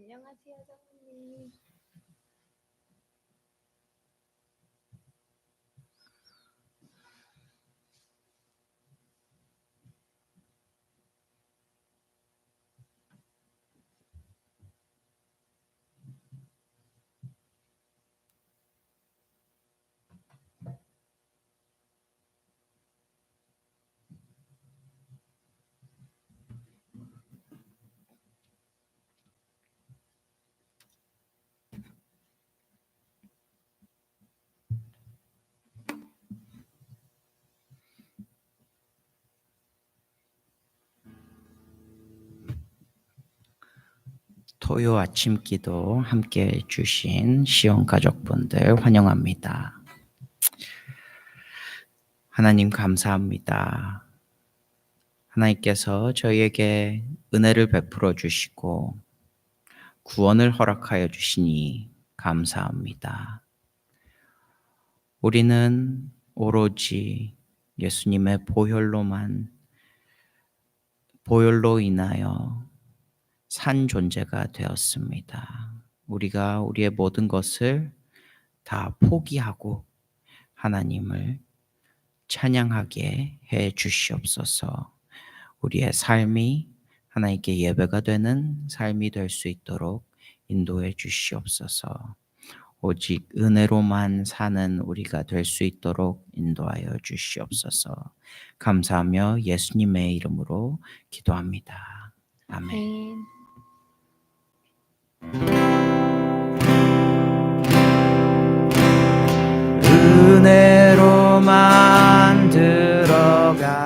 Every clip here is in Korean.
안녕하세요, 사모님. 토요 아침 기도 함께 해주신 시온 가족분들 환영합니다. 하나님 감사합니다. 하나님께서 저희에게 은혜를 베풀어 주시고 구원을 허락하여 주시니 감사합니다. 우리는 오로지 예수님의 보혈로 인하여 산 존재가 되었습니다. 우리가 우리의 모든 것을 다 포기하고 하나님을 찬양하게 해 주시옵소서. 우리의 삶이 하나님께 예배가 되는 삶이 될 수 있도록 인도해 주시옵소서. 오직 은혜로만 사는 우리가 될 수 있도록 인도하여 주시옵소서. 감사하며 예수님의 이름으로 기도합니다. 아멘. 은혜로만 들어가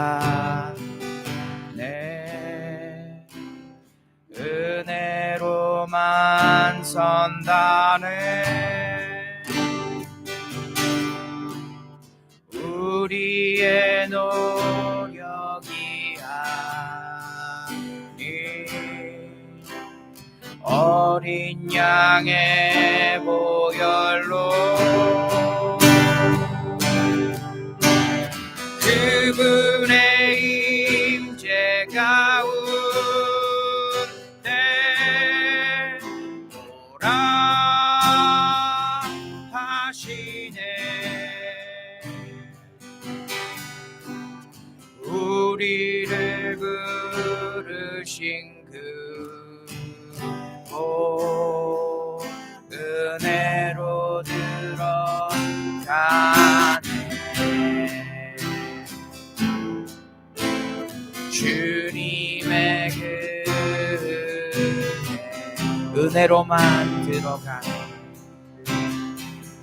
네 은혜로만 선다네 우리의 노력이 아닌 어린 양의 보혈로 그분의 임재 가운데 오라 하시네 우리를 부르신 그곳 은혜로 들어가네 주님의 은혜로만 들어가네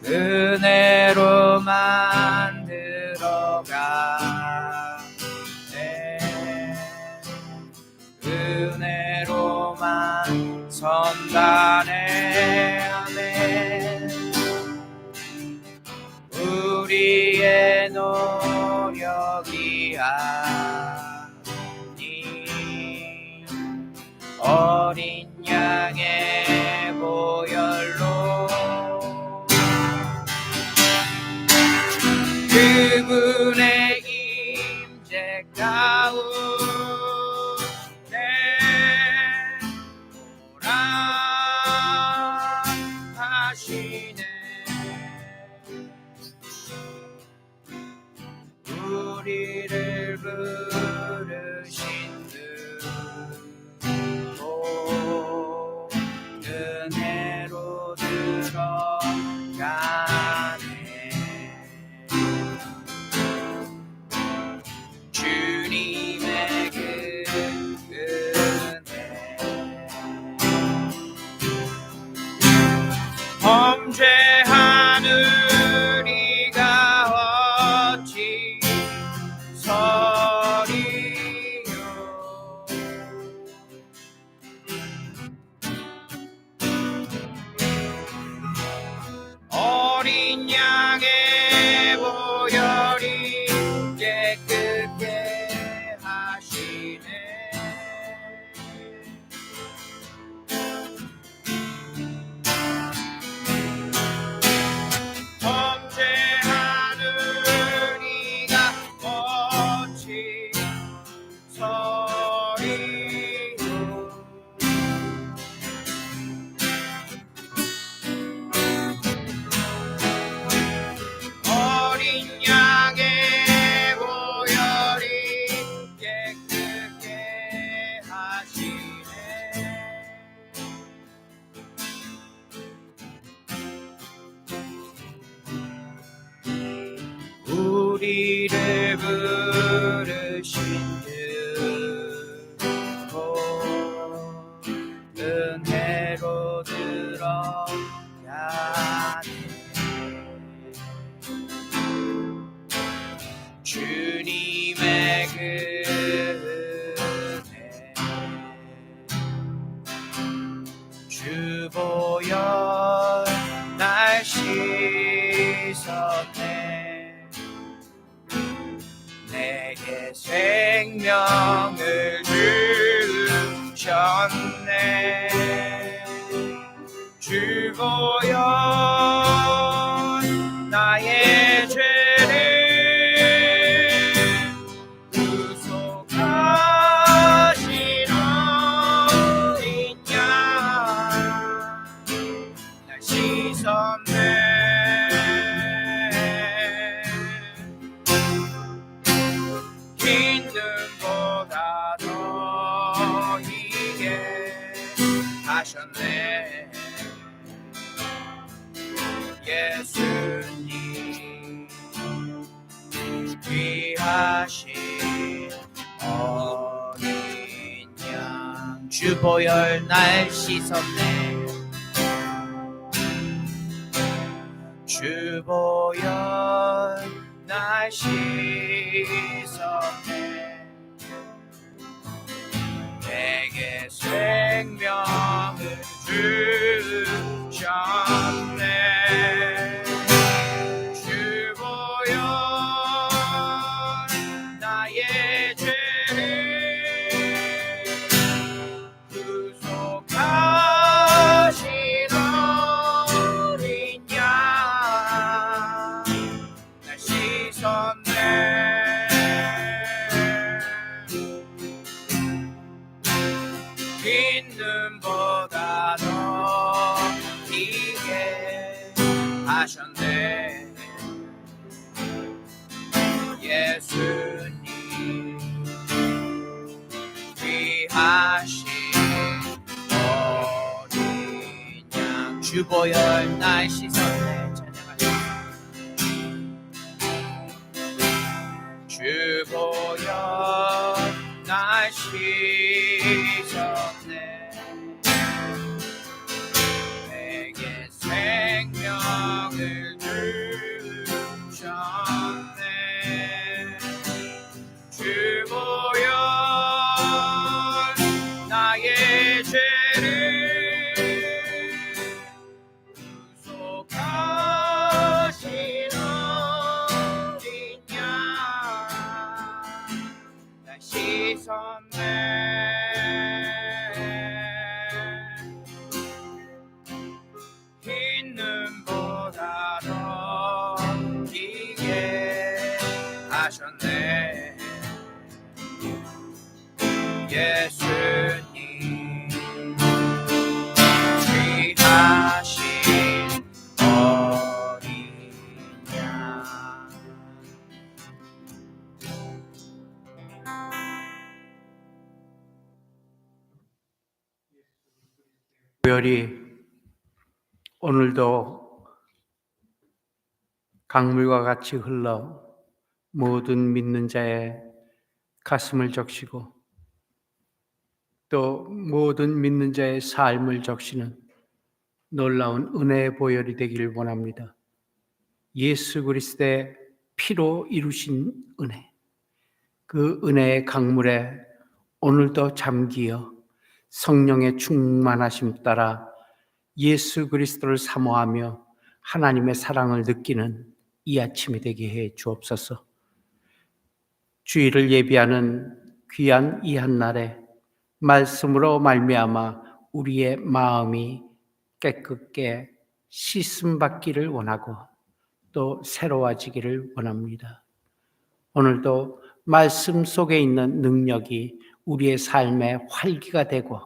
은혜로만 들어가네 은혜로만 선다네 아멘 우리의 노력이 어린 양의 보혈로 그분의 임재 가운데 오라 하시네 우리를 부르신 씻었네. 내게 생명을 주셨네. 주 보혈 나의 죄를 구속하신 어린 양 날 씻었네. 흰 눈보다 더 희게 하셨네. 예수님 귀하신 어린 양 주 보혈 날 씻었네. 주 보혈 날 씻었네. 내게 생명을 주셨네. 주 보혈 나의 죄를 구속하신 어린 양 날 씻었네. 흰 눈보다 더 희게 하셨네. 예수님 귀하신 어린 양 주 보혈 날 씻었네. 주 보혈 날 씻었네. 내게 생명을 주셨네. 주 보혈 나의 죄를 구속하신 어린 양 날 씻었네. 흰 눈보다 더 희게 하셨네. 예수님 귀하신 어린 양. 보혈이 오늘도 강물과 같이 흘러 모든 믿는 자의 가슴을 적시고 또 모든 믿는 자의 삶을 적시는 놀라운 은혜의 보혈이 되기를 원합니다. 예수 그리스도의 피로 이루신 은혜, 그 은혜의 강물에 오늘도 잠기어 성령의 충만하심 따라 예수 그리스도를 사모하며 하나님의 사랑을 느끼는 이 아침이 되게 해 주옵소서. 주일을 예비하는 귀한 이 한날에 말씀으로 말미암아 우리의 마음이 깨끗게 씻음 받기를 원하고 또 새로워지기를 원합니다. 오늘도 말씀 속에 있는 능력이 우리의 삶의 활기가 되고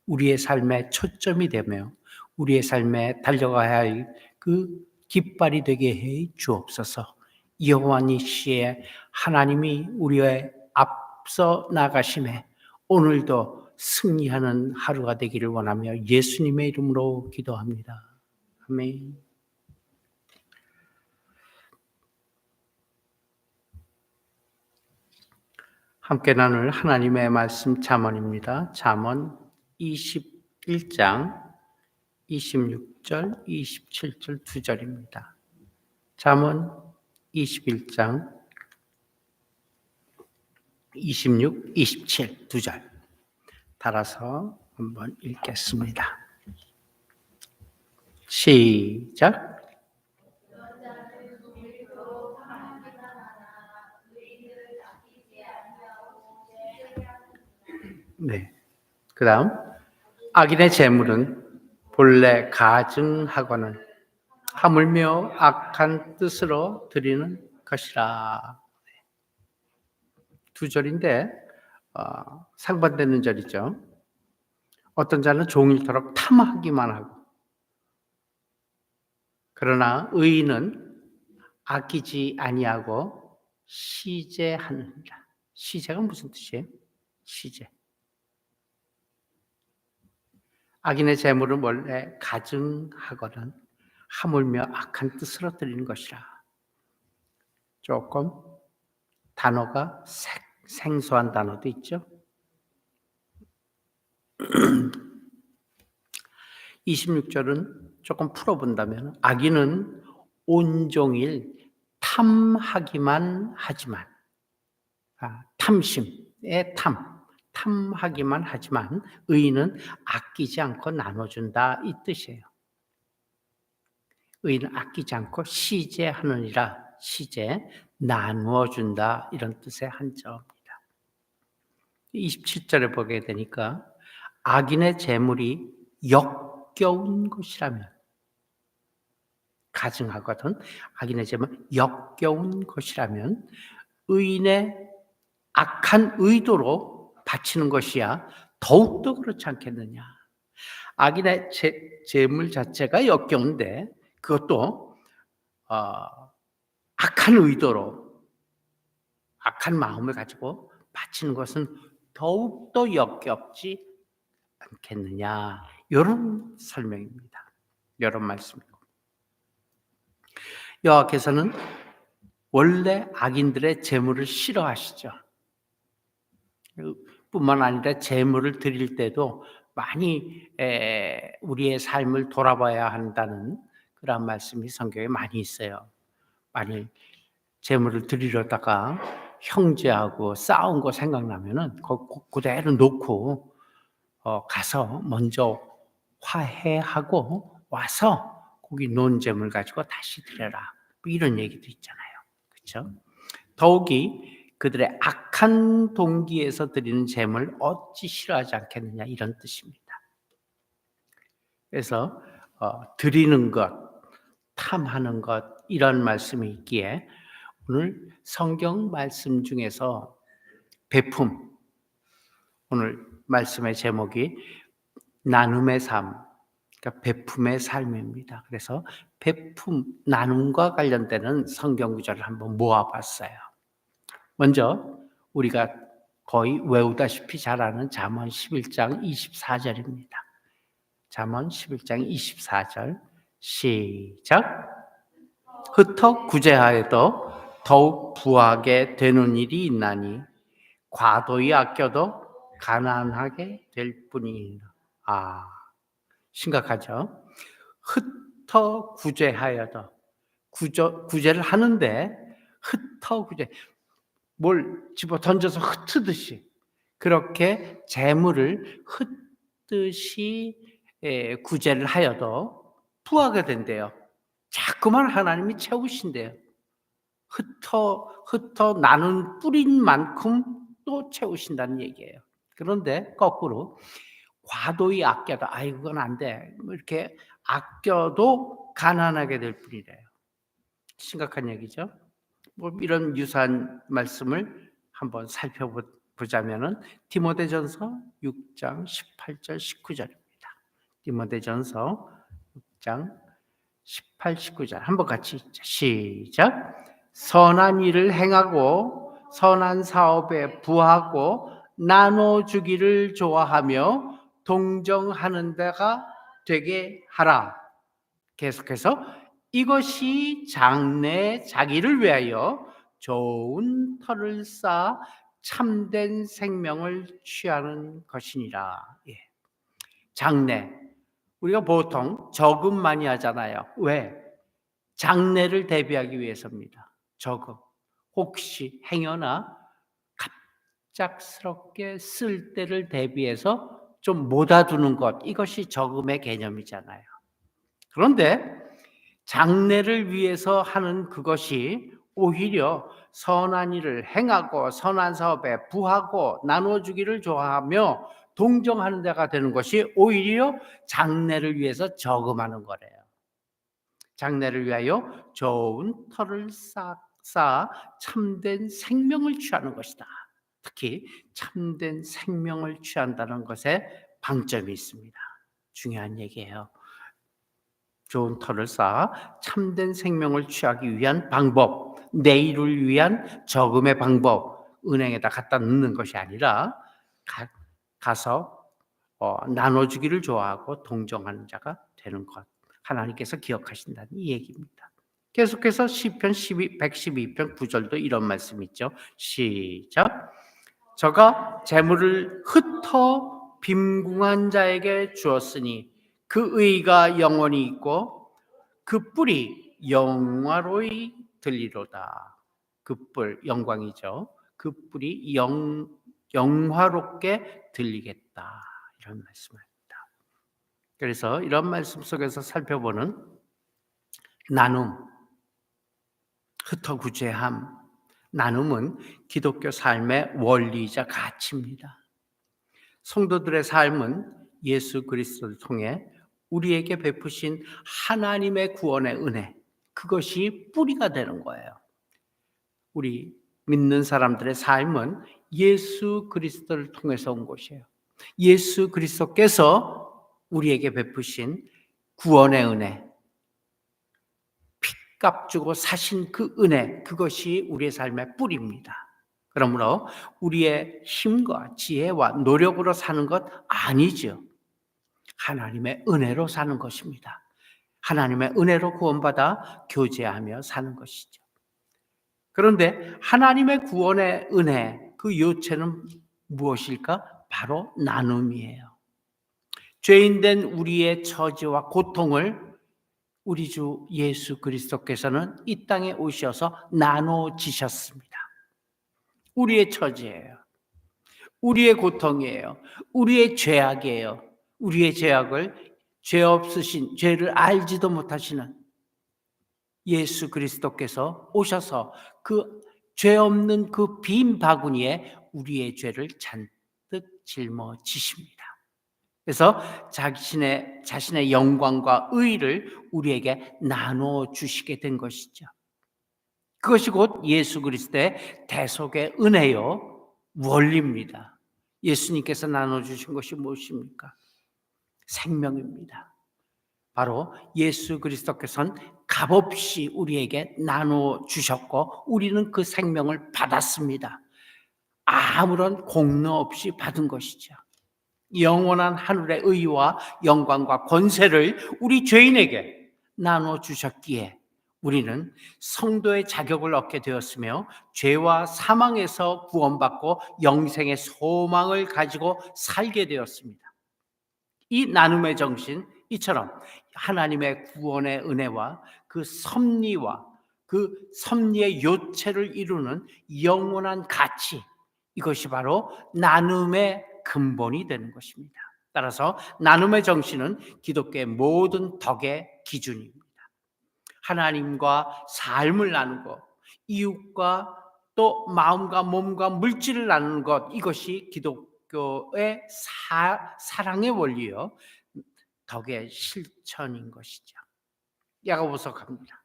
우리의 삶의 초점이 되며 우리의 삶에 달려가야 할 그 깃발이 되게 해 주옵소서. 여호와 니시의 하나님이 우리의 앞서 나가심에 오늘도 승리하는 하루가 되기를 원하며 예수님의 이름으로 기도합니다. 아멘. 함께 나눌 하나님의 말씀 잠언입니다. 잠언 21장 26절, 27절 두 절입니다. 잠언 21장 26, 27 두 절 따라서 한번 읽겠습니다. 시작. 네. 그 다음, 악인의 재물은 본래 가증하거는 하물며 악한 뜻으로 드리는 것이라. 두 절인데 상반되는 절이죠. 어떤 자는 종일토록 탐하기만 하고, 그러나 의인은 아끼지 아니하고 시제하느니라. 시제가 무슨 뜻이에요? 시제. 악인의 재물은 원래 가증하거든 하물며 악한 뜻으로 드리는 것이라. 조금 단어가 생소한 단어도 있죠. 26절은 조금 풀어본다면 악인은 온종일 탐하기만 하지만, 탐심의 탐하기만 하지만 의인은 아끼지 않고 나눠준다, 이 뜻이에요. 의인은 아끼지 않고 시제하느니라. 시제, 나누어준다, 이런 뜻의 한자입니다. 27절에 보게 되니까 악인의 재물이 역겨운 것이라면, 가증하거든 악인의 재물 역겨운 것이라면 의인의 악한 의도로 바치는 것이야 더욱더 그렇지 않겠느냐. 악인의 재물 자체가 역겨운데 그것도 악한 의도로, 악한 마음을 가지고 바치는 것은 더욱더 역겹지 않겠느냐. 이런 설명입니다. 이런 말씀이고, 여호와께서는 원래 악인들의 재물을 싫어하시죠. 뿐만 아니라 재물을 드릴 때도 많이 우리의 삶을 돌아봐야 한다는 그런 말씀이 성경에 많이 있어요. 만일 재물을 드리려다가 형제하고 싸운 거 생각나면은 그대로 놓고 가서 먼저 화해하고 와서 거기 놓은 재물 가지고 다시 드려라, 이런 얘기도 있잖아요. 그렇죠? 더욱이 그들의 악한 동기에서 드리는 재물 어찌 싫어하지 않겠느냐, 이런 뜻입니다. 그래서 드리는 것, 탐하는 것, 이런 말씀이 있기에 오늘 성경 말씀 중에서 베품, 오늘 말씀의 제목이 나눔의 삶, 그러니까 베품의 삶입니다. 그래서 베품, 나눔과 관련되는 성경 구절을 한번 모아봤어요. 먼저 우리가 거의 외우다시피 잘 아는 잠언 11장 24절입니다. 잠언 11장 24절 시작. 흩어 구제하여도 더욱 부하게 되는 일이 있나니 과도히 아껴도 가난하게 될 뿐이니라. 심각하죠. 흩어 구제하여도, 구제를 하는데 흩어 구제, 뭘 집어 던져서 흩듯이 그렇게 재물을 흩듯이 구제를 하여도 부하게 된대요. 자꾸만 하나님이 채우신대요. 흩어 나눈 뿌린 만큼 또 채우신다는 얘기예요. 그런데 거꾸로 과도히 아껴도 그건 안 돼, 이렇게 아껴도 가난하게 될 뿐이래요. 심각한 얘기죠. 이런 유사한 말씀을 한번 살펴보자면은 디모데전서 6장 18절 19절입니다. 디모데전서 6장 18, 19절 한번 같이 읽자. 시작. 선한 일을 행하고 선한 사업에 부하고 나눠주기를 좋아하며 동정하는 데가 되게 하라. 계속해서 이것이 장래 자기를 위하여 좋은 터를 쌓아 참된 생명을 취하는 것이니라. 장래, 우리가 보통 저금 많이 하잖아요. 왜? 장래를 대비하기 위해서입니다. 저금. 혹시 행여나 갑작스럽게 쓸 때를 대비해서 좀 모아두는 것, 이것이 저금의 개념이잖아요. 그런데 장래를 위해서 하는 그것이 오히려 선한 일을 행하고 선한 사업에 부하고 나눠주기를 좋아하며 동정하는 자가 되는 것이 오히려 장래를 위해서 저금하는 거래요. 장래를 위하여 좋은 터를 쌓아 참된 생명을 취하는 것이다. 특히 참된 생명을 취한다는 것에 방점이 있습니다. 중요한 얘기예요. 좋은 터를 쌓아 참된 생명을 취하기 위한 방법, 내일을 위한 저금의 방법, 은행에다 갖다 넣는 것이 아니라 가서 나눠주기를 좋아하고 동정하는 자가 되는 것, 하나님께서 기억하신다는 이 얘기입니다. 계속해서 시편 112편 9절도 이런 말씀이 있죠. 시작. 저가 재물을 흩어 빈궁한 자에게 주었으니 그 의가 영원히 있고 그 뿔이 영화로이 들리로다. 그 뿔, 영광이죠. 그 뿔이 영화롭게 들리겠다. 이런 말씀입니다. 그래서 이런 말씀 속에서 살펴보는 나눔, 흩어구제함, 나눔은 기독교 삶의 원리이자 가치입니다. 성도들의 삶은 예수 그리스도를 통해 우리에게 베푸신 하나님의 구원의 은혜, 그것이 뿌리가 되는 거예요. 우리 믿는 사람들의 삶은 예수 그리스도를 통해서 온 것이에요. 예수 그리스도께서 우리에게 베푸신 구원의 은혜, 핏값 주고 사신 그 은혜, 그것이 우리의 삶의 뿌리입니다. 그러므로 우리의 힘과 지혜와 노력으로 사는 것 아니죠. 하나님의 은혜로 사는 것입니다. 하나님의 은혜로 구원받아 교제하며 사는 것이죠. 그런데 하나님의 구원의 은혜, 그 요체는 무엇일까? 바로 나눔이에요. 죄인된 우리의 처지와 고통을 우리 주 예수 그리스도께서는 이 땅에 오셔서 나눠지셨습니다. 우리의 처지예요. 우리의 고통이에요. 우리의 죄악이에요. 우리의 죄악을 죄 없으신, 죄를 알지도 못하시는 예수 그리스도께서 오셔서 그 죄 없는 그 빈 바구니에 우리의 죄를 잔뜩 짊어지십니다. 그래서 자신의 영광과 의를 우리에게 나눠주시게 된 것이죠. 그것이 곧 예수 그리스도의 대속의 은혜요 원리입니다. 예수님께서 나눠주신 것이 무엇입니까? 생명입니다. 바로 예수 그리스도께서는 값없이 우리에게 나눠주셨고 우리는 그 생명을 받았습니다. 아무런 공로 없이 받은 것이죠. 영원한 하늘의 의와 영광과 권세를 우리 죄인에게 나눠주셨기에 우리는 성도의 자격을 얻게 되었으며 죄와 사망에서 구원받고 영생의 소망을 가지고 살게 되었습니다. 이 나눔의 정신, 이처럼 하나님의 구원의 은혜와 그 섭리와 그 섭리의 요체를 이루는 영원한 가치, 이것이 바로 나눔의 근본이 되는 것입니다. 따라서 나눔의 정신은 기독교의 모든 덕의 기준입니다. 하나님과 삶을 나누고 이웃과 또 마음과 몸과 물질을 나누는 것, 이것이 기독교의 사랑의 원리요 덕의 실천인 것이죠. 야고보서 갑니다.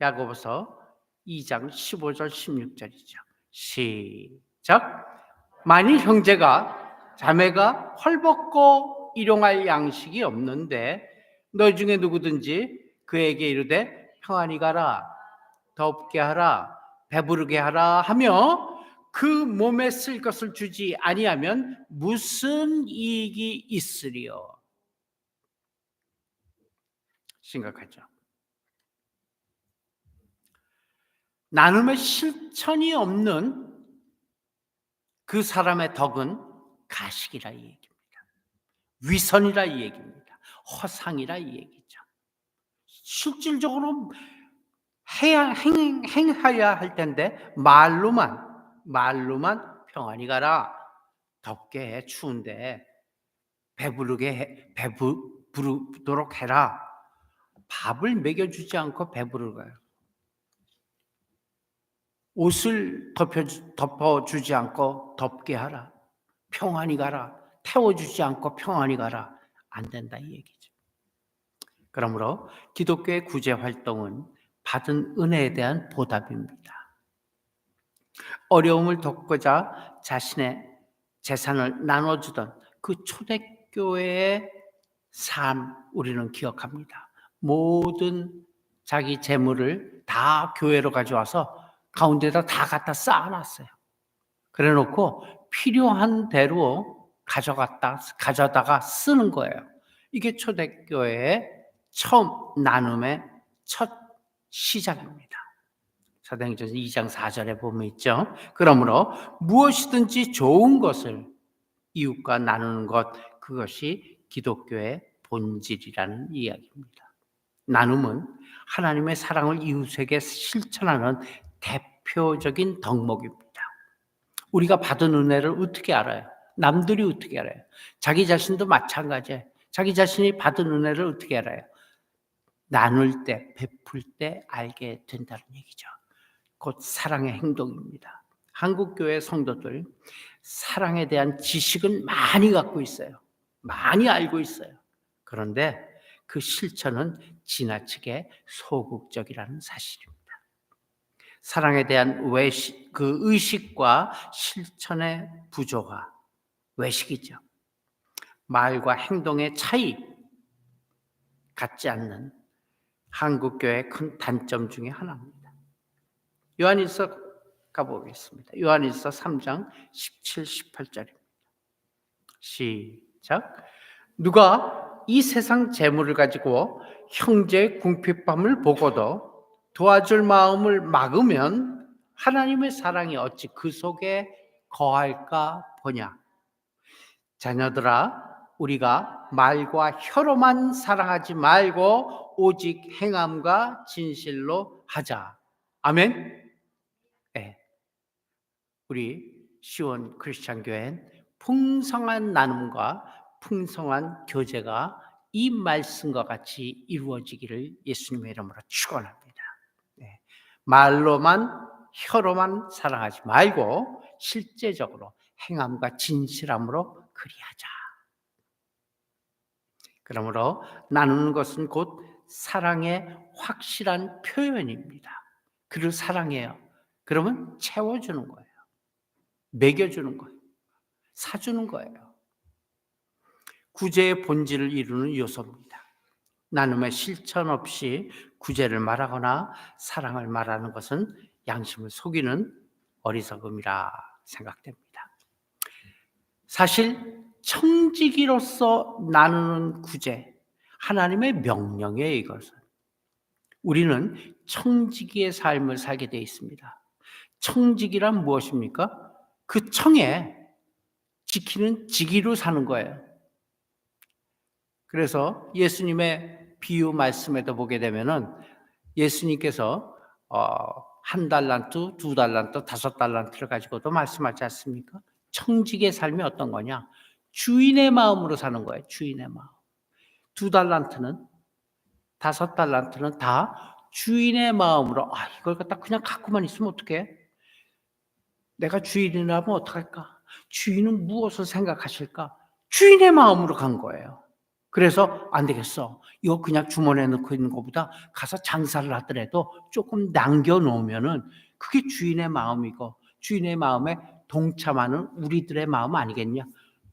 야고보서 2장 15절 16절이죠. 시작. 만일 형제가 자매가 헐벗고 일용할 양식이 없는데 너 중에 누구든지 그에게 이르되 평안히 가라, 덥게 하라, 배부르게 하라 하며 그 몸에 쓸 것을 주지 아니하면 무슨 이익이 있으리요? 심각하죠. 나눔의 실천이 없는 그 사람의 덕은 가식이라 이 얘기입니다. 위선이라 이 얘기입니다. 허상이라 이 얘기죠. 실질적으로 행해야 할 텐데 말로만 평안히 가라, 덥게 해, 추운데 배부르도록 해라. 밥을 먹여주지 않고 배부르게 가요. 옷을 덮어주지 않고 덮게 하라. 평안히 가라. 태워주지 않고 평안히 가라. 안 된다 이 얘기죠. 그러므로 기독교의 구제 활동은 받은 은혜에 대한 보답입니다. 어려움을 돕고자 자신의 재산을 나눠주던 그 초대교회의 삶 우리는 기억합니다. 모든 자기 재물을 다 교회로 가져와서 가운데다 다 갖다 쌓아놨어요. 그래놓고 필요한 대로 가져다가 쓰는 거예요. 이게 초대교회의 처음 나눔의 첫 시작입니다. 사도행전 2장 4절에 보면 있죠. 그러므로 무엇이든지 좋은 것을 이웃과 나누는 것, 그것이 기독교의 본질이라는 이야기입니다. 나눔은 하나님의 사랑을 이웃에게 실천하는 대표적인 덕목입니다. 우리가 받은 은혜를 어떻게 알아요? 남들이 어떻게 알아요? 자기 자신도 마찬가지예요. 자기 자신이 받은 은혜를 어떻게 알아요? 나눌 때, 베풀 때 알게 된다는 얘기죠. 곧 사랑의 행동입니다. 한국교회 성도들 사랑에 대한 지식은 많이 갖고 있어요. 많이 알고 있어요. 그런데 그 실천은 지나치게 소극적이라는 사실입니다. 사랑에 대한 그 의식과 실천의 부조화, 외식이죠. 말과 행동의 차이 같지 않는 한국교회의 큰 단점 중에 하나입니다. 요한일서 가보겠습니다. 요한일서 3장 17, 18절입니다. 시작. 누가 이 세상 재물을 가지고 형제의 궁핍함을 보고도 도와줄 마음을 막으면 하나님의 사랑이 어찌 그 속에 거할까 보냐. 자녀들아, 우리가 말과 혀로만 사랑하지 말고 오직 행함과 진실로 하자. 아멘. 네. 우리 시온 크리스찬 교회는 풍성한 나눔과 풍성한 교제가 이 말씀과 같이 이루어지기를 예수님의 이름으로 축원합니다. 네. 말로만 혀로만 사랑하지 말고 실제적으로 행함과 진실함으로 그리하자. 그러므로 나누는 것은 곧 사랑의 확실한 표현입니다. 그를 사랑해요. 그러면 채워주는 거예요. 먹여주는 거예요. 사주는 거예요. 구제의 본질을 이루는 요소입니다. 나눔의 실천 없이 구제를 말하거나 사랑을 말하는 것은 양심을 속이는 어리석음이라 생각됩니다. 사실 청지기로서 나누는 구제, 하나님의 명령이에요. 이것은 우리는 청지기의 삶을 살게 되어 있습니다. 청지기란 무엇입니까? 그 청에 지키는 지기로 사는 거예요. 그래서 예수님의 비유 말씀에도 보게 되면은 예수님께서 1달란트, 2달란트, 5달란트를 가지고도 말씀하지 않습니까? 청지기의 삶이 어떤 거냐? 주인의 마음으로 사는 거예요. 주인의 마음. 2달란트는 5달란트는 다 주인의 마음으로 이걸 갖다 그냥 갖고만 있으면 어떡해? 내가 주인이라면 어떡할까? 주인은 무엇을 생각하실까? 주인의 마음으로 간 거예요. 그래서 안 되겠어. 이거 그냥 주머니에 넣고 있는 것보다 가서 장사를 하더라도 조금 남겨놓으면은 그게 주인의 마음이고 주인의 마음에 동참하는 우리들의 마음 아니겠냐?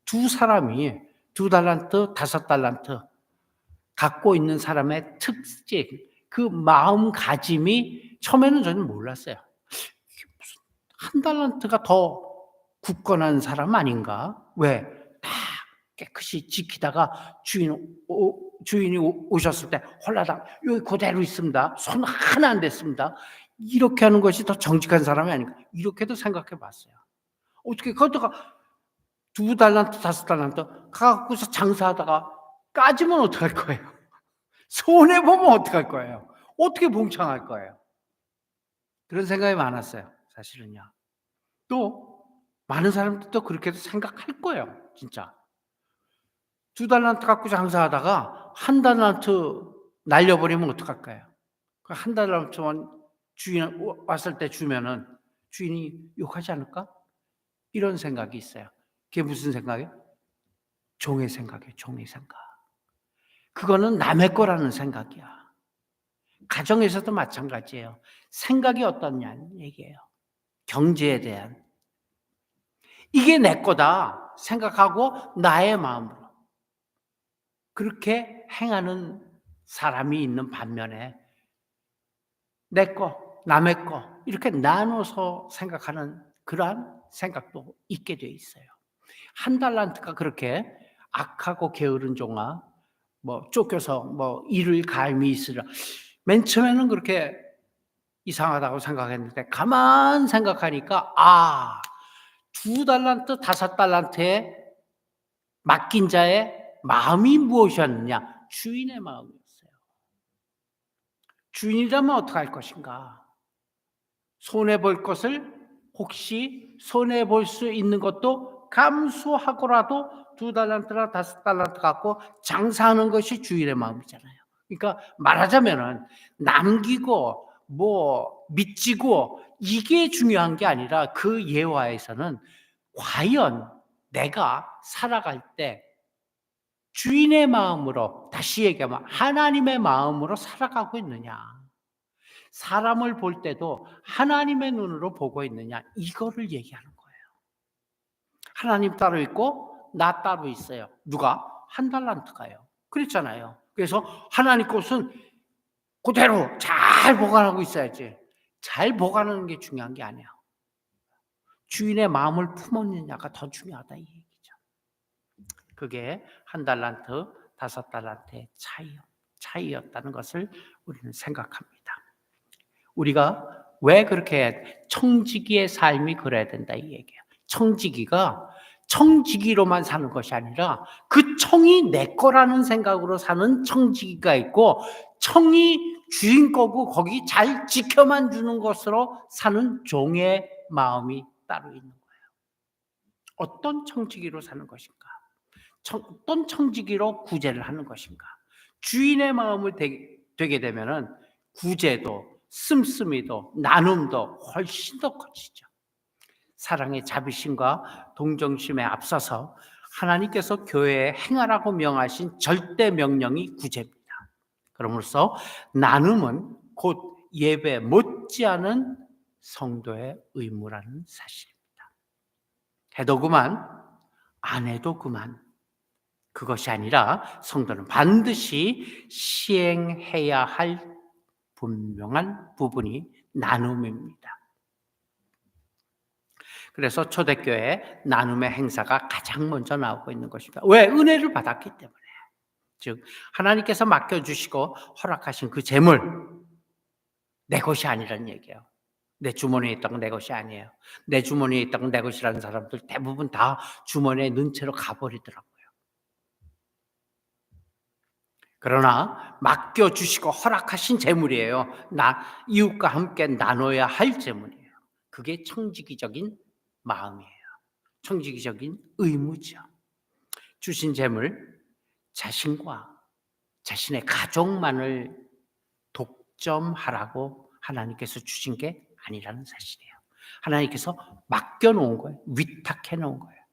두 사람이 2달란트, 5달란트 갖고 있는 사람의 특징, 그 마음가짐이 처음에는 저는 몰랐어요. 무슨 1달란트가 더 굳건한 사람 아닌가? 왜? 다 깨끗이 지키다가 주인이 오셨을 때 홀라당 여기 그대로 있습니다. 손 하나 안 댔습니다. 이렇게 하는 것이 더 정직한 사람이 아닌가? 이렇게도 생각해 봤어요. 어떻게 그것다가 2달란트, 5달란트 갖고서 장사하다가 까지면 어떡할 거예요? 손해보면 어떡할 거예요? 어떻게 봉창할 거예요? 그런 생각이 많았어요. 사실은요. 또 많은 사람들도 그렇게도 생각할 거예요. 진짜. 2달란트 갖고 장사하다가 1달란트 날려버리면 어떡할까요? 그 1달란트만 주인 왔을 때 주면은 주인이 욕하지 않을까? 이런 생각이 있어요. 그게 무슨 생각이에요? 종의 생각이에요. 종의 생각. 그거는 남의 거라는 생각이야. 가정에서도 마찬가지예요. 생각이 어떠냐는 얘기예요. 경제에 대한. 이게 내 거다 생각하고 나의 마음으로 그렇게 행하는 사람이 있는 반면에 내 거, 남의 거 이렇게 나눠서 생각하는 그러한 생각도 있게 돼 있어요. 한 달란트가 그렇게 악하고 게으른 종아 쫓겨서 일을 감히 있으라. 맨 처음에는 그렇게 이상하다고 생각했는데 가만 생각하니까 2달란트, 5달란트에 맡긴 자의 마음이 무엇이었느냐? 주인의 마음이었어요. 주인이라면 어떻게 할 것인가? 손해볼 것을 혹시 손해볼 수 있는 것도 감수하고라도 2달란트나 5달란트 갖고 장사하는 것이 주인의 마음이잖아요. 그러니까 말하자면은 남기고 미치고 이게 중요한 게 아니라 그 예화에서는 과연 내가 살아갈 때 주인의 마음으로, 다시 얘기하면 하나님의 마음으로 살아가고 있느냐, 사람을 볼 때도 하나님의 눈으로 보고 있느냐, 이거를 얘기하는 거예요. 하나님 따로 있고 나 따로 있어요. 누가? 1달란트가요. 그랬잖아요. 그래서 하나님 것은 그대로 잘 보관하고 있어야지. 잘 보관하는 게 중요한 게 아니야. 주인의 마음을 품었느냐가 더 중요하다 이 얘기죠. 그게 1달란트, 5달란트의 차이였다는 것을 우리는 생각합니다. 우리가 왜 그렇게 청지기의 삶이 그래야 된다 이 얘기예요. 청지기가 청지기로만 사는 것이 아니라 그 청이 내 거라는 생각으로 사는 청지기가 있고, 청이 주인 거고 거기 잘 지켜만 주는 것으로 사는 종의 마음이 따로 있는 거예요. 어떤 청지기로 사는 것인가? 어떤 청지기로 구제를 하는 것인가? 주인의 마음을 되게 되면은 구제도 씀씀이도 나눔도 훨씬 더 커지죠. 사랑의 자비심과 동정심에 앞서서 하나님께서 교회에 행하라고 명하신 절대 명령이 구제입니다. 그러므로서 나눔은 곧 예배 못지않은 성도의 의무라는 사실입니다. 해도 그만, 안 해도 그만. 그것이 아니라 성도는 반드시 시행해야 할 분명한 부분이 나눔입니다. 그래서 초대교회 나눔의 행사가 가장 먼저 나오고 있는 것입니다. 왜? 은혜를 받았기 때문에. 즉 하나님께서 맡겨주시고 허락하신 그 재물, 내 것이 아니라는 얘기예요. 내 주머니에 있다고 내 것이 아니에요. 내 주머니에 있다고 내 것이라는 사람들 대부분 다 주머니에 넣은 채로 가버리더라고요. 그러나 맡겨주시고 허락하신 재물이에요. 이웃과 함께 나눠야 할 재물이에요. 그게 청지기적인 마음이에요. 청지기적인 의무죠. 주신 재물, 자신과 자신의 가족만을 독점하라고 하나님께서 주신 게 아니라는 사실이에요. 하나님께서 맡겨놓은 거예요. 위탁해 놓은 거예요.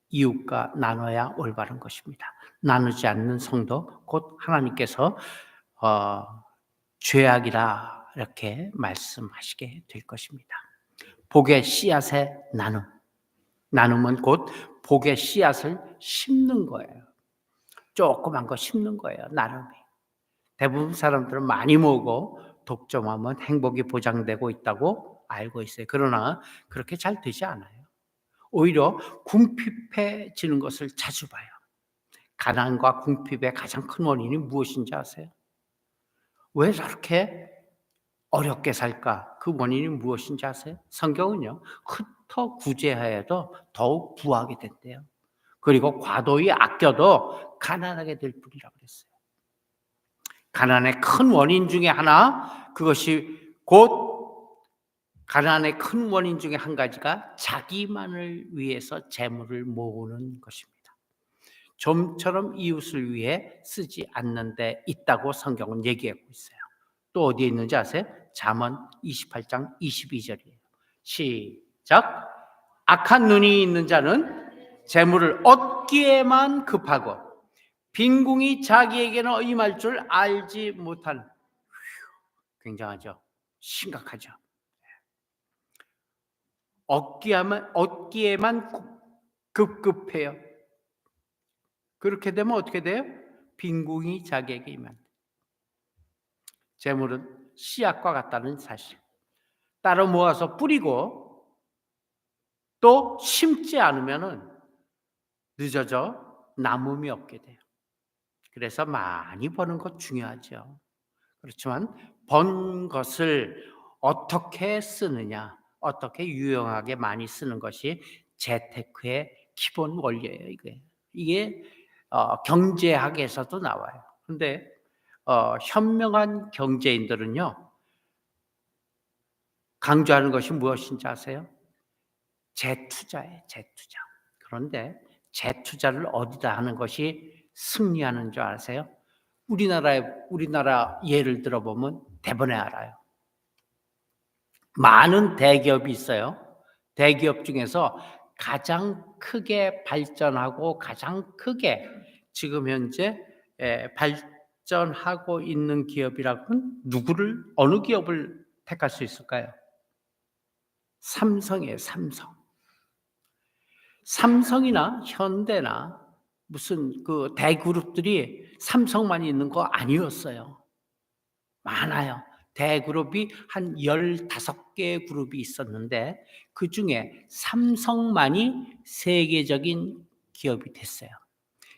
이웃과 나눠야 올바른 것입니다. 나누지 않는 성도, 곧 하나님께서 죄악이라 이렇게 말씀하시게 될 것입니다. 복의 씨앗의 나눔. 나눔은 곧 복의 씨앗을 심는 거예요. 조그만 거 심는 거예요. 나눔이. 대부분 사람들은 많이 모으고 독점하면 행복이 보장되고 있다고 알고 있어요. 그러나 그렇게 잘 되지 않아요. 오히려 궁핍해지는 것을 자주 봐요. 가난과 궁핍의 가장 큰 원인이 무엇인지 아세요? 왜 저렇게 어렵게 살까? 그 원인이 무엇인지 아세요? 성경은요, 흩어 구제하여도 더욱 부하게 된대요. 그리고 과도히 아껴도 가난하게 될 뿐이라고 그랬어요. 가난의 큰 원인 중에 하나, 그것이 곧 가난의 큰 원인 중에 한 가지가 자기만을 위해서 재물을 모으는 것입니다. 좀처럼 이웃을 위해 쓰지 않는 데 있다고 성경은 얘기하고 있어요. 또 어디에 있는지 아세요? 잠언 28장 22절이에요. 시작. 악한 눈이 있는 자는 재물을 얻기에만 급하고 빈궁이 자기에게는 임할 줄 알지 못하는. 굉장하죠. 심각하죠. 얻기에만 급급해요. 그렇게 되면 어떻게 돼요? 빈궁이 자기에게 임한다. 재물은 씨앗과 같다는 사실. 따로 모아서 뿌리고 또 심지 않으면은 늦어져 남음이 없게 돼요. 그래서 많이 버는 것 중요하죠. 그렇지만 번 것을 어떻게 쓰느냐, 어떻게 유용하게 많이 쓰는 것이 재테크의 기본 원리예요. 이게 경제학에서도 나와요. 그런데 현명한 경제인들은요, 강조하는 것이 무엇인지 아세요? 재투자예요. 재투자. 그런데 재투자를 어디다 하는 것이 승리하는 줄 아세요? 우리나라 예를 들어보면 대번에 알아요. 많은 대기업이 있어요. 대기업 중에서 가장 크게 발전하고 가장 크게 지금 현재 발전하고 있는 기업이라고는 어느 기업을 택할 수 있을까요? 삼성이에요. 삼성이나 현대나 무슨 그 대그룹들이 삼성만 있는 거 아니었어요. 많아요. 대그룹이 한 15개의 그룹이 있었는데 그중에 삼성만이 세계적인 기업이 됐어요.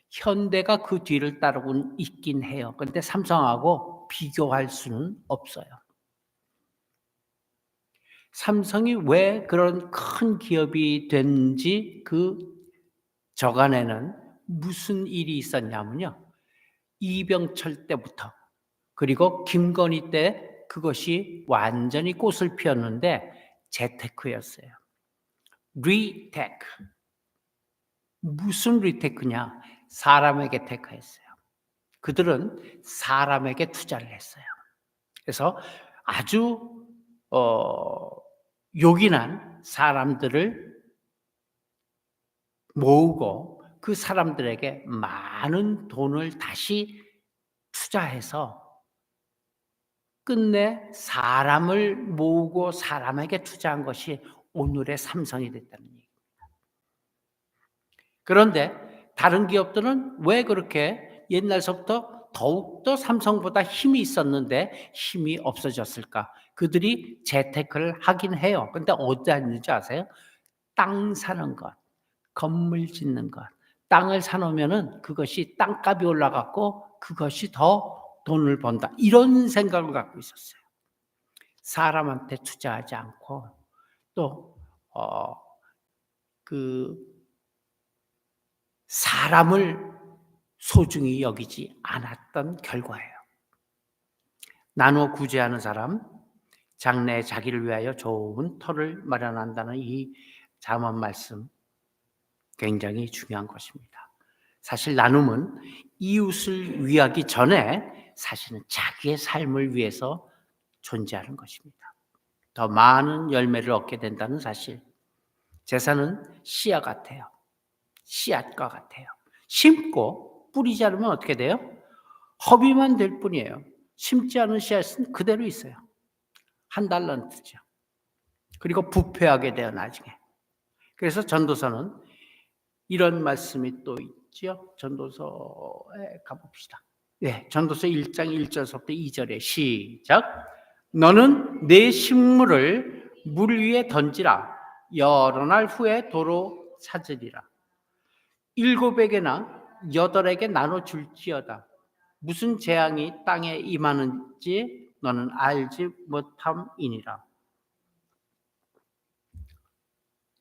현대가 그 뒤를 따르고 있긴 해요. 그런데 삼성하고 비교할 수는 없어요. 삼성이 왜 그런 큰 기업이 된지 그 저간에는 무슨 일이 있었냐면요. 이병철 때부터 그리고 김건희 때 그것이 완전히 꽃을 피웠는데 재테크였어요. 리테크. 무슨 리테크냐? 사람에게 테크했어요. 그들은 사람에게 투자를 했어요. 그래서 아주 요긴한 사람들을 모으고 그 사람들에게 많은 돈을 다시 투자해서 끝내 사람을 모으고 사람에게 투자한 것이 오늘의 삼성이 됐다는 얘기입니다. 그런데 다른 기업들은 왜 그렇게 옛날서부터 더욱더 삼성보다 힘이 있었는데 힘이 없어졌을까? 그들이 재테크를 하긴 해요. 근데 어디다 있는지 아세요? 땅 사는 것, 건물 짓는 것. 땅을 사놓으면은 그것이 땅값이 올라갔고 그것이 더 돈을 번다. 이런 생각을 갖고 있었어요. 사람한테 투자하지 않고 또 사람을 소중히 여기지 않았던 결과예요. 나누어 구제하는 사람, 장래에 자기를 위하여 좋은 터를 마련한다는 이 잠언 말씀 굉장히 중요한 것입니다. 사실 나눔은 이웃을 위하기 전에 사실은 자기의 삶을 위해서 존재하는 것입니다. 더 많은 열매를 얻게 된다는 사실. 재산은 씨앗 같아요. 씨앗과 같아요. 심고 뿌리지 않으면 어떻게 돼요? 허비만 될 뿐이에요. 심지 않은 씨앗은 그대로 있어요. 한 달란트죠. 그리고 부패하게 돼요, 나중에. 그래서 전도서는 이런 말씀이 또 있죠. 전도서에 가봅시다. 네, 전도서 1장 1절부터 2절에 시작. 너는 내 식물을 물 위에 던지라. 여러 날 후에 도로 찾으리라. 7에게나 8에게 나눠줄지어다. 무슨 재앙이 땅에 임하는지 너는 알지 못함이니라.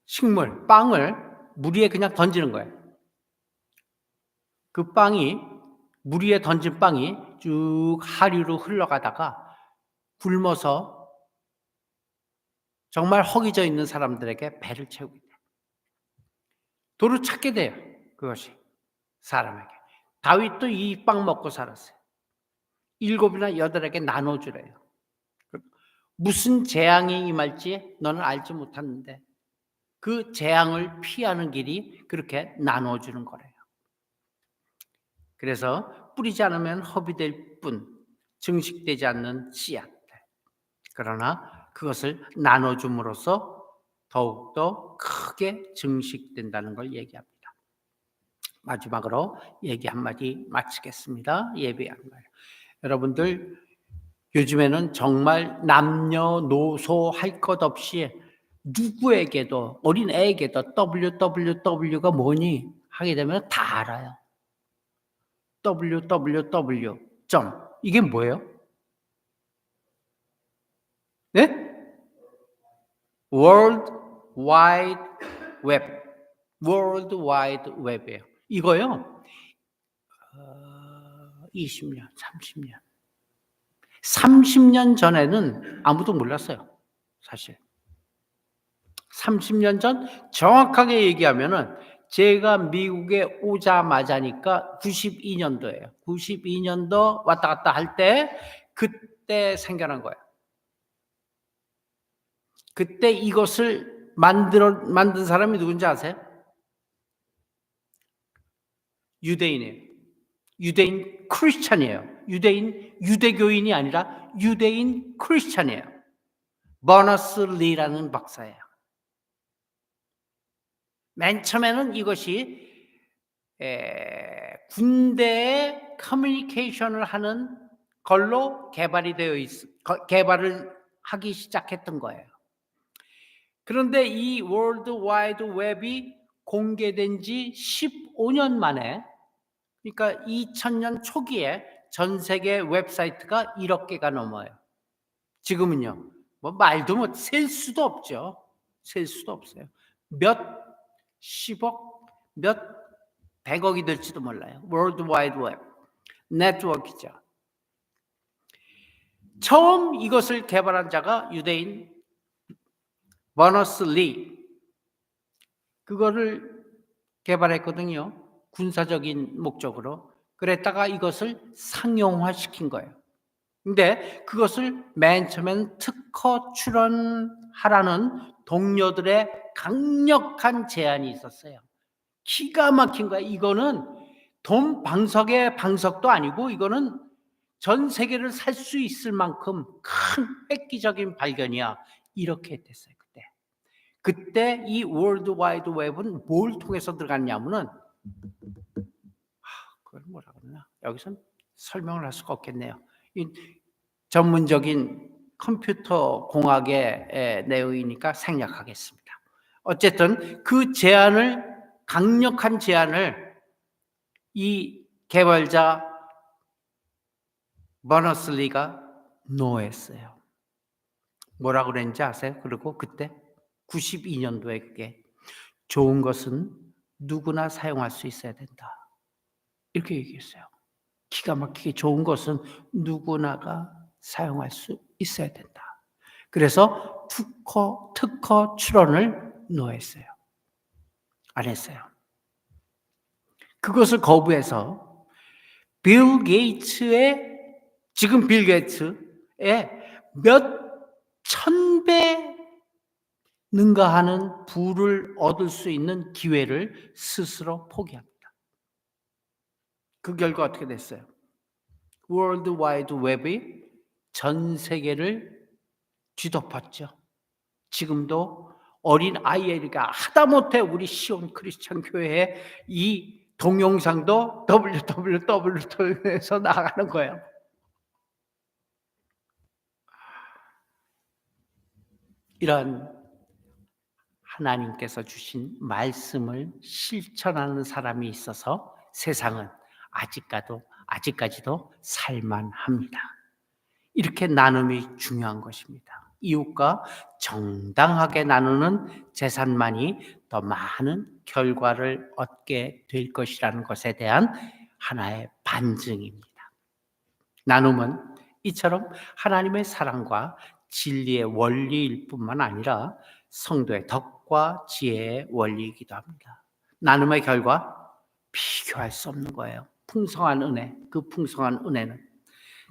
식물, 빵을 물 위에 그냥 던지는 거예요. 그 빵이, 물 위에 던진 빵이 쭉 하류로 흘러가다가 굶어서 정말 허기져 있는 사람들에게 배를 채우게 돼요. 도로 찾게 돼요. 그것이 사람에게. 다윗도 이 빵 먹고 살았어요. 7이나 8에게 나눠주래요. 무슨 재앙이 임할지 너는 알지 못하는데 그 재앙을 피하는 길이 그렇게 나눠주는 거래요. 그래서 뿌리지 않으면 허비될 뿐 증식되지 않는 씨앗들. 그러나 그것을 나눠줌으로써 더욱더 크게 증식된다는 걸 얘기합니다. 마지막으로 얘기 한마디 마치겠습니다. 예배 한마디. 여러분들 요즘에는 정말 남녀노소 할 것 없이 누구에게도 어린 애에게도 www가 뭐니 하게 되면 다 알아요. www. 이게 뭐예요? 네? World Wide Web. World Wide Web이에요. 이거요. 20년, 30년. 30년 전에는 아무도 몰랐어요. 사실. 30년 전 정확하게 얘기하면은 제가 미국에 오자마자니까 92년도예요. 92년도 왔다 갔다 할 때 그때 생겨난 거예요. 그때 이것을 만든 사람이 누군지 아세요? 유대인이에요. 유대인 크리스찬이에요. 유대교인이 아니라 유대인 크리스찬이에요. 버너스 리라는 박사예요. 맨 처음에는 이것이 군대에 커뮤니케이션을 하는 걸로 개발을 하기 시작했던 거예요. 그런데 이 월드 와이드 웹이 공개된 지 15년 만에, 그러니까 2000년 초기에 전 세계 웹사이트가 1억 개가 넘어요. 지금은요, 뭐 말도 못, 셀 수도 없죠. 셀 수도 없어요. 몇 10억, 몇 100억이 될지도 몰라요. 월드 와이드 웹 네트워크죠. 처음 이것을 개발한 자가 유대인 버너스 리. 그거를 개발했거든요. 군사적인 목적으로. 그랬다가 이것을 상용화시킨 거예요. 근데 그것을 맨 처음엔 특허 출원하라는 동료들의 강력한 제안이 있었어요. 기가 막힌 거야. 이거는 돈 방석의 방석도 아니고 이거는 전 세계를 살 수 있을 만큼 큰 획기적인 발견이야. 이렇게 됐어요. 그때 이 월드 와이드 웹은 뭘 통해서 들어갔냐면은 그걸 뭐라 그러나 여기서는 설명을 할 수가 없겠네요. 이 전문적인 컴퓨터 공학의 내용이니까 생략하겠습니다. 어쨌든 그 강력한 제안을 이 개발자 버너슬리가 노했어요. 뭐라고 그랬는지 아세요? 그리고 그때 92년도에 그게 좋은 것은 누구나 사용할 수 있어야 된다. 이렇게 얘기했어요. 기가 막히게 좋은 것은 누구나가 사용할 수 있어야 된다. 그래서 특허 출원을 노했어요. 안 했어요. 그것을 거부해서 지금 빌 게이츠의 몇 천배 능가하는 부를 얻을 수 있는 기회를 스스로 포기합니다. 그 결과 어떻게 됐어요? 월드 와이드 웹이 전 세계를 뒤덮었죠. 지금도 어린 아이에게 하다못해 우리 시온 크리스천 교회의 이 동영상도 www에서 나가는 거예요. 이런 하나님께서 주신 말씀을 실천하는 사람이 있어서 세상은 아직까지도 살만합니다. 이렇게 나눔이 중요한 것입니다. 이웃과 정당하게 나누는 재산만이 더 많은 결과를 얻게 될 것이라는 것에 대한 하나의 반증입니다. 나눔은 이처럼 하나님의 사랑과 진리의 원리일 뿐만 아니라 성도의 덕과 지혜의 원리이기도 합니다. 나눔의 결과 비교할 수 없는 거예요. 풍성한 은혜, 그 풍성한 은혜는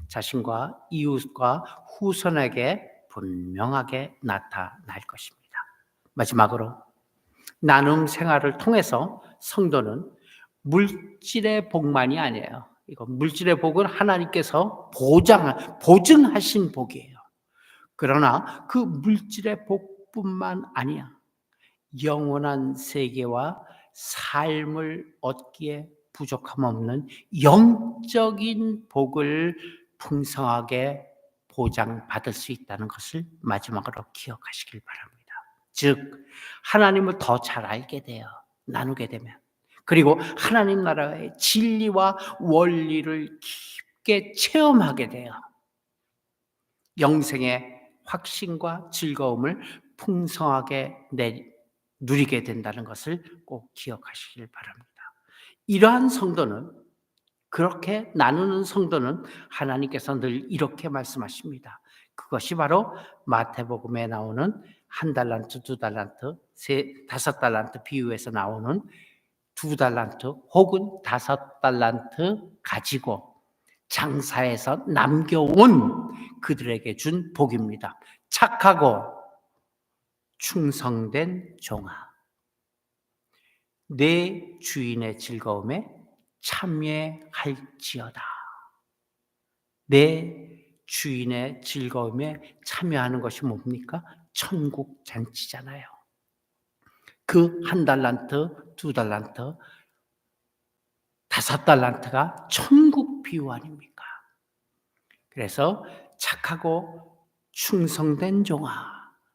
자신과 이웃과 후손에게 분명하게 나타날 것입니다. 마지막으로 나눔 생활을 통해서 성도는 물질의 복만이 아니에요. 이거 물질의 복은 하나님께서 보증하신 복이에요. 그러나 그 물질의 복뿐만 아니야. 영원한 세계와 삶을 얻기에 부족함 없는 영적인 복을 풍성하게 보장받을 수 있다는 것을 마지막으로 기억하시길 바랍니다. 즉 하나님을 더 잘 알게 돼요. 나누게 되면. 그리고 하나님 나라의 진리와 원리를 깊게 체험하게 돼요. 영생의 확신과 즐거움을 풍성하게 누리게 된다는 것을 꼭 기억하시길 바랍니다. 이러한 성도는, 그렇게 나누는 성도는 하나님께서 늘 이렇게 말씀하십니다. 그것이 바로 마태복음에 나오는 1달란트, 2달란트, 5달란트 비유에서 나오는 2달란트 혹은 5달란트 가지고 장사해서 남겨온 그들에게 준 복입니다. 착하고 충성된 종아, 내 주인의 즐거움에 참여할지어다. 내 주인의 즐거움에 참여하는 것이 뭡니까? 천국 잔치잖아요. 그 1달란트, 2달란트, 5달란트가 천국 비유 아닙니까? 그래서 착하고 충성된 종아,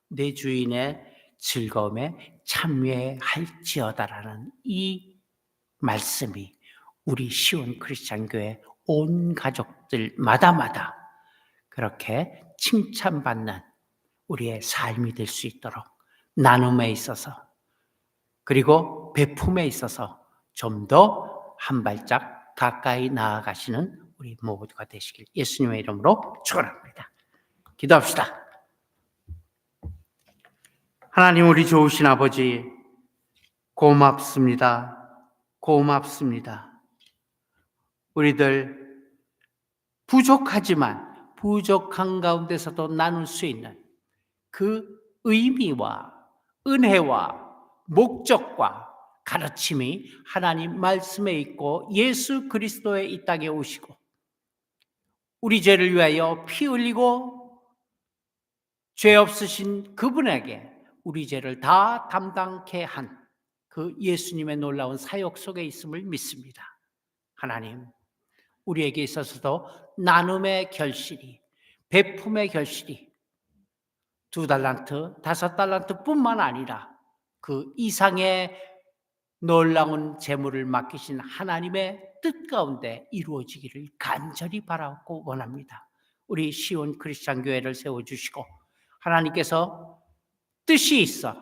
내 주인의 즐거움에 참여할지어다라는 이 말씀이 우리 시온 크리스찬 교회 온 가족들마다 그렇게 칭찬받는 우리의 삶이 될 수 있도록 나눔에 있어서 그리고 베품에 있어서 좀 더 한 발짝 가까이 나아가시는 우리 모두가 되시길 예수님의 이름으로 축원합니다. 기도합시다. 하나님, 우리 좋으신 아버지, 고맙습니다. 고맙습니다. 우리들 부족하지만 부족한 가운데서도 나눌 수 있는 그 의미와 은혜와 목적과 가르침이 하나님 말씀에 있고 예수 그리스도의 이 땅에 오시고 우리 죄를 위하여 피 흘리고 죄 없으신 그분에게 우리 죄를 다 담당케 한 그 예수님의 놀라운 사역 속에 있음을 믿습니다. 하나님, 우리에게 있어서도 나눔의 결실이, 베품의 결실이 2달란트, 5달란트뿐만 아니라 그 이상의 놀라운 재물을 맡기신 하나님의 뜻 가운데 이루어지기를 간절히 바라고 원합니다. 우리 시온 크리스찬 교회를 세워주시고 하나님께서 뜻이 있어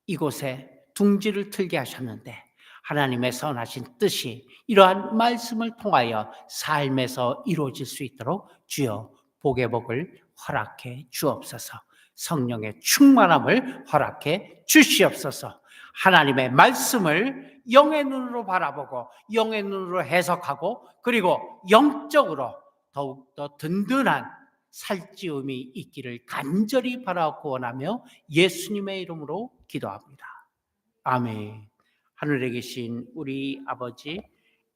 이곳에 둥지를 틀게 하셨는데 하나님의 선하신 뜻이 이러한 말씀을 통하여 삶에서 이루어질 수 있도록 주여 복의 복을 허락해 주옵소서. 성령의 충만함을 허락해 주시옵소서. 하나님의 말씀을 영의 눈으로 바라보고 영의 눈으로 해석하고 그리고 영적으로 더욱더 든든한 살찌움이 있기를 간절히 바라고 원하며 예수님의 이름으로 기도합니다. 아멘. 하늘에 계신 우리 아버지,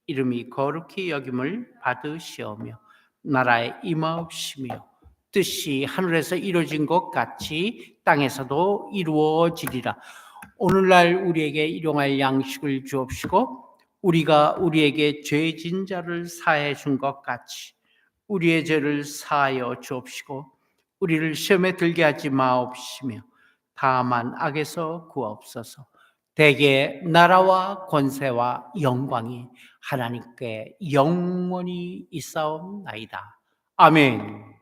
이름이 거룩히 여김을 받으시오며 나라의 임하옵시며 뜻이 하늘에서 이루어진 것 같이 땅에서도 이루어지리라. 오늘날 우리에게 일용할 양식을 주옵시고 우리가 우리에게 죄진 자를 사해 준 것 같이 우리의 죄를 사하여 주옵시고 우리를 시험에 들게 하지 마옵시며 다만 악에서 구하옵소서. 대개 나라와 권세와 영광이 하나님께 영원히 있사옵나이다. 아멘.